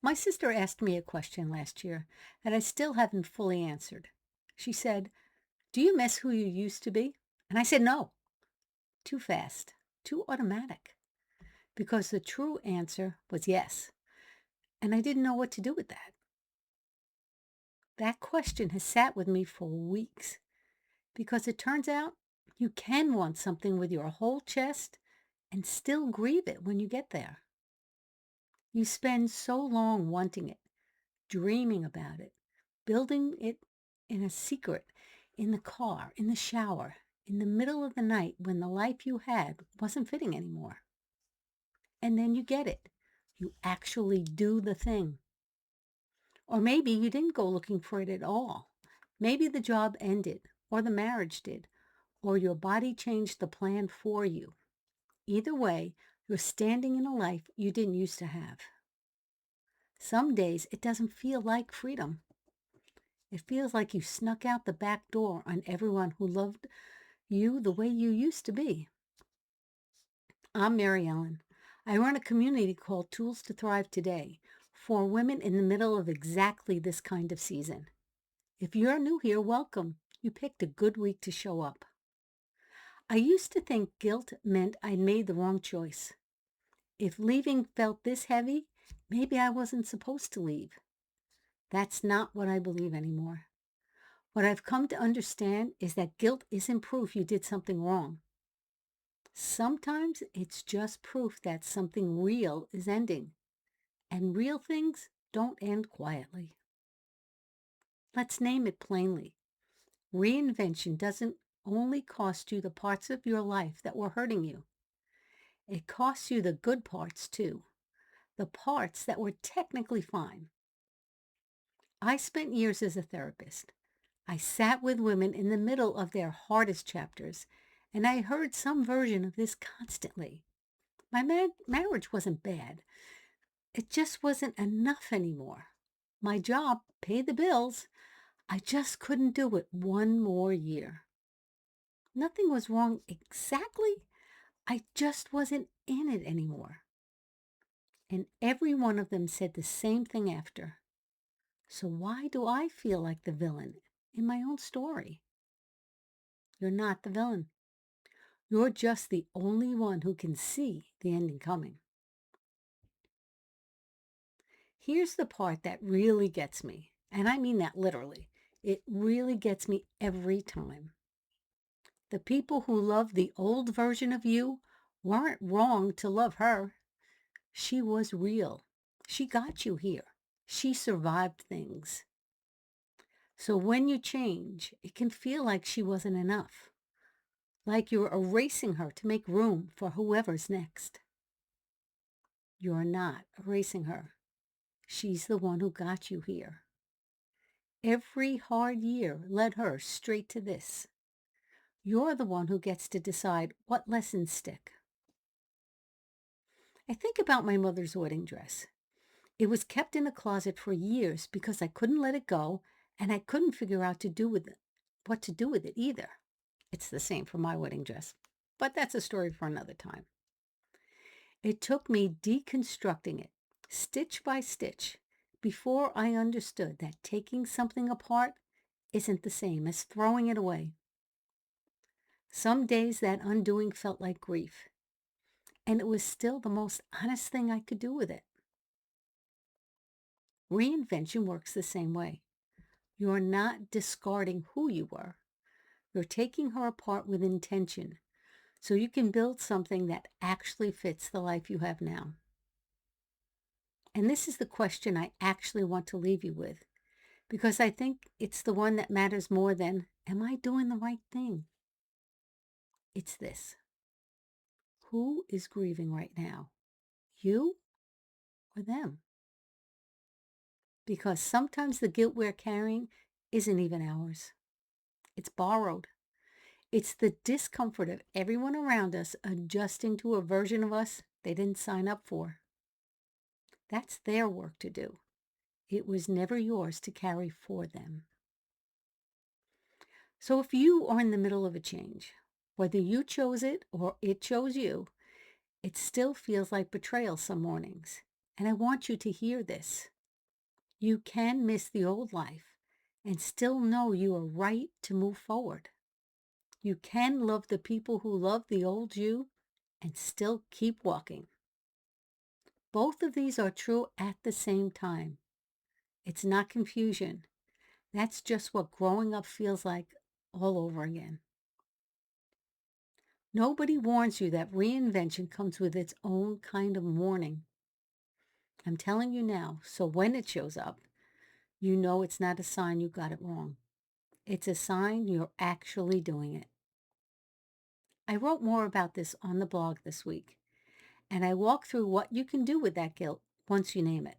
My sister asked me a question last year that I still haven't fully answered. She said, "Do you miss who you used to be?" And I said, "No, too fast, too automatic," because the true answer was yes. And I didn't know what to do with that. That question has sat with me for weeks because it turns out you can want something with your whole chest and still grieve it when you get there. You spend so long wanting it, dreaming about it, building it in a secret, in the car, in the shower, in the middle of the night when the life you had wasn't fitting anymore. And then you get it. You actually do the thing. Or maybe you didn't go looking for it at all. Maybe the job ended, or the marriage did, or your body changed the plan for you. Either way, you're standing in a life you didn't used to have. Some days it doesn't feel like freedom. It feels like you snuck out the back door on everyone who loved you the way you used to be. I'm Mary Ellen. I run a community called Tools to Thrive Today for women in the middle of exactly this kind of season. If you're new here, welcome. You picked a good week to show up. I used to think guilt meant I'd made the wrong choice. If leaving felt this heavy, maybe I wasn't supposed to leave. That's not what I believe anymore. What I've come to understand is that guilt isn't proof you did something wrong. Sometimes it's just proof that something real is ending, and real things don't end quietly. Let's name it plainly. Reinvention doesn't only cost you the parts of your life that were hurting you. It costs you the good parts too, the parts that were technically fine. I spent years as a therapist. I sat with women in the middle of their hardest chapters, and I heard some version of this constantly. My marriage wasn't bad. It just wasn't enough anymore. My job paid the bills. I just couldn't do it one more year. Nothing was wrong exactly. I just wasn't in it anymore. And every one of them said the same thing after. So why do I feel like the villain in my own story? You're not the villain. You're just the only one who can see the ending coming. Here's the part that really gets me, and I mean that literally. It really gets me every time. The people who love the old version of you weren't wrong to love her. She was real. She got you here. She survived things. So when you change, it can feel like she wasn't enough, like you're erasing her to make room for whoever's next. You're not erasing her. She's the one who got you here. Every hard year led her straight to this. You're the one who gets to decide what lessons stick. I think about my mother's wedding dress. It was kept in a closet for years because I couldn't let it go and I couldn't figure out what to do with it either. It's the same for my wedding dress, but that's a story for another time. It took me deconstructing it, stitch by stitch, before I understood that taking something apart isn't the same as throwing it away. Some days that undoing felt like grief, and it was still the most honest thing I could do with it. Reinvention works the same way. You're not discarding who you were. You're taking her apart with intention so you can build something that actually fits the life you have now. And this is the question I actually want to leave you with, because I think it's the one that matters more than, am I doing the right thing? It's this. Who is grieving right now? You or them? Because sometimes the guilt we're carrying isn't even ours. It's borrowed. It's the discomfort of everyone around us adjusting to a version of us they didn't sign up for. That's their work to do. It was never yours to carry for them. So if you are in the middle of a change, whether you chose it or it chose you, it still feels like betrayal some mornings. And I want you to hear this. You can miss the old life and still know you are right to move forward. You can love the people who love the old you and still keep walking. Both of these are true at the same time. It's not confusion. That's just what growing up feels like all over again. Nobody warns you that reinvention comes with its own kind of mourning. I'm telling you now, so when it shows up, you know it's not a sign you got it wrong. It's a sign you're actually doing it. I wrote more about this on the blog this week, and I walk through what you can do with that guilt once you name it.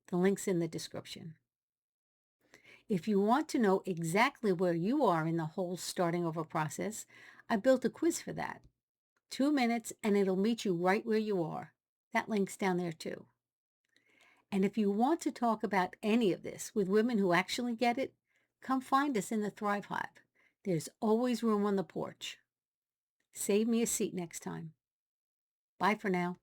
The link's in the description. If you want to know exactly where you are in the whole starting over process, I built a quiz for that. 2 minutes and it'll meet you right where you are. That link's down there too. And if you want to talk about any of this with women who actually get it, come find us in the Thrive Hive. There's always room on the porch. Save me a seat next time. Bye for now.